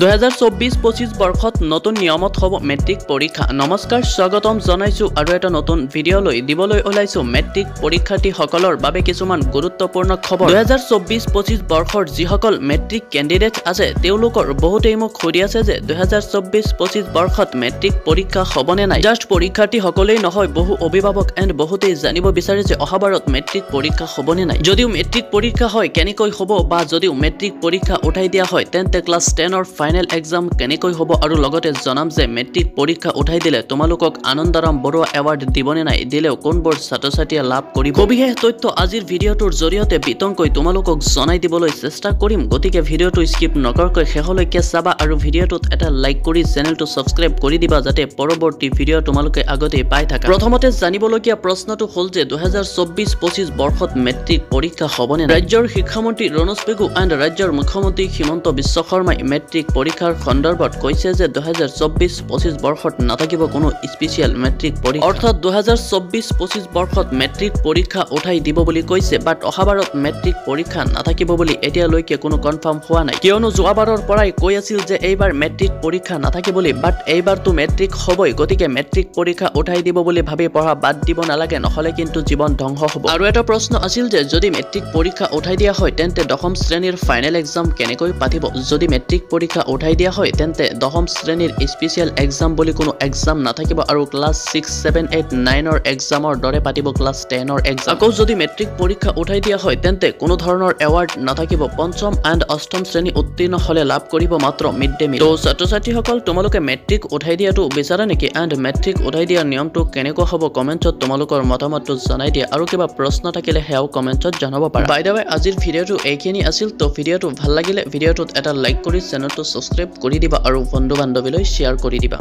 2024-25 বৰ্ষত নতুন নিয়মত হ'ব মেট্ৰিক পৰীক্ষা। নমস্কাৰ, স্বাগতম জনাইছো আৰু এটা নতুন ভিডিঅ'লৈ দিবলৈ ওলাইছো মেট্ৰিক পৰীক্ষাৰ্থীসকলৰ বাবে কিছুমান গুৰুত্বপূৰ্ণ খবৰ। 2024-25 বৰ্ষৰ যিসকল মেট্ৰিক কেণ্ডিডেট আছে তেওঁলোকৰ বহুতেই মোক সুধি আছে যে 2024-25 বৰ্ষত মেট্ৰিক পৰীক্ষা হ'বনে নাই। জাষ্ট পৰীক্ষাৰ্থীসকলেই নহয়, বহু অভিভাৱক এণ্ড বহুতেই জানিব বিচাৰে যে অহাবাৰত মেট্ৰিক পৰীক্ষা হ'বনে নাই। যদিও মেট্ৰিক পৰীক্ষা হয় কেনেকৈ হ'ব, বা যদিও মেট্ৰিক পৰীক্ষা উঠাই দিয়া হয় তেন্তে ক্লাছ 10ৰ ফাইনেল এক্সাম কেনেকৈ হ'ব, আৰু লগতে জনাম যে মেট্ৰিক পৰীক্ষা উঠাই দিলে তোমালোকক আনন্দৰাম বৰুৱা এৱাৰ্ড দিবনে নাই, দিলেও কোনবোৰ ছাত্ৰ ছাত্ৰীয়ে লাভ কৰিব। সবিশেষ তথ্য আজিৰ ভিডিঅ'টোৰ জৰিয়তে বিতংকৈ তোমালোকক জনাই দিবলৈ চেষ্টা কৰিম। গতিকে ভিডিঅ'টো স্কিপ নকৰাকৈ শেষলৈকে চাবা আৰু ভিডিঅ'টোত এটা লাইক কৰি চেনেলটো ছাবস্ক্ৰাইব কৰি দিবা যাতে পৰৱৰ্তী ভিডিঅ' তোমালোকে আগতেই পাই থাকা। প্ৰথমতে জানিবলগীয়া প্ৰশ্নটো হ'ল যে 2024-25 বৰ্ষত মেট্ৰিক পৰীক্ষা হ'বনে নাই। ৰাজ্যৰ শিক্ষামন্ত্ৰী ৰণোজ পেগু এণ্ড ৰাজ্যৰ মুখ্যমন্ত্ৰী হিমন্ত বিশ্ব শৰ্মাই মেট্ৰিক পৰীক্ষাৰ সন্দৰ্ভত কৈছে যে 2024-25 বৰ্ষত নাথাকিব কোনো স্পেচিয়েল মেট্ৰিক পৰীক্ষা, অৰ্থাৎ 2024-25 বৰ্ষত মেট্ৰিক পৰীক্ষা উঠাই দিব বুলি কৈছে। বাট অহাবাৰত মেট্ৰিক পৰীক্ষা নাথাকিব বুলি এতিয়ালৈকে কোনো কনফাৰ্ম হোৱা নাই, কিয়নো যোৱাবাৰৰ পৰাই কৈ আছিল যে এইবাৰ মেট্ৰিক পৰীক্ষা নাথাকিব বুলি। বাট এইবাৰতো মেট্ৰিক হ'বই, গতিকে মেট্ৰিক পৰীক্ষা উঠাই দিব বুলি ভাবি পঢ়া বাদ দিব নালাগে, নহ'লে কিন্তু জীৱন ধ্বংস হ'ব। আৰু এটা প্ৰশ্ন আছিল যে যদি মেট্ৰিক পৰীক্ষা উঠাই দিয়া হয় তেন্তে দশম শ্ৰেণীৰ ফাইনেল এক্সাম কেনেকৈ পাতিব। যদি মেট্ৰিক পৰীক্ষা উঠাই দিয়া হয় তেন্তে দশম শ্ৰেণীৰ স্পেচিয়েল এক্সাম বুলি কোনো এক্সাম নাথাকিব, আৰু ক্লাছ 6, 7, 8, 9ৰ এক্সামৰ দৰে পাতিব ক্লাছ 10ৰ এক্সাম। আকৌ যদি মেট্ৰিক পৰীক্ষা উঠাই দিয়া হয় তেন্তে কোনো ধৰণৰ এৱাৰ্ড নাথাকিব। পঞ্চম এণ্ড অষ্টম শ্ৰেণী উত্তীৰ্ণ হ'লে লাভ কৰিব মাত্ৰ মিড ডে মিল। তো ছাত্ৰ ছাত্ৰীসকল, তোমালোকে মেট্ৰিক উঠাই দিয়াটো বিচাৰা নেকি? এণ্ড মেট্ৰিক উঠাই দিয়া নিয়মটো কেনেকুৱা হ'ব কমেণ্টত তোমালোকৰ মতামতটো জনাই দিয়া, আৰু কিবা প্ৰশ্ন থাকিলে সেয়াও কমেণ্টত জনাব পাৰা। বাই দ্য ৱে, আজিৰ ভিডিঅ'টো এইখিনি আছিল। তো ভিডিঅ'টো ভাল লাগিলে ভিডিঅ'টোত এটা লাইক কৰি চেনেলটো ছাবস্ক্ৰাইব কৰি দিবা আৰু বন্ধু বান্ধৱীলৈ শ্বেয়াৰ কৰি দিবা।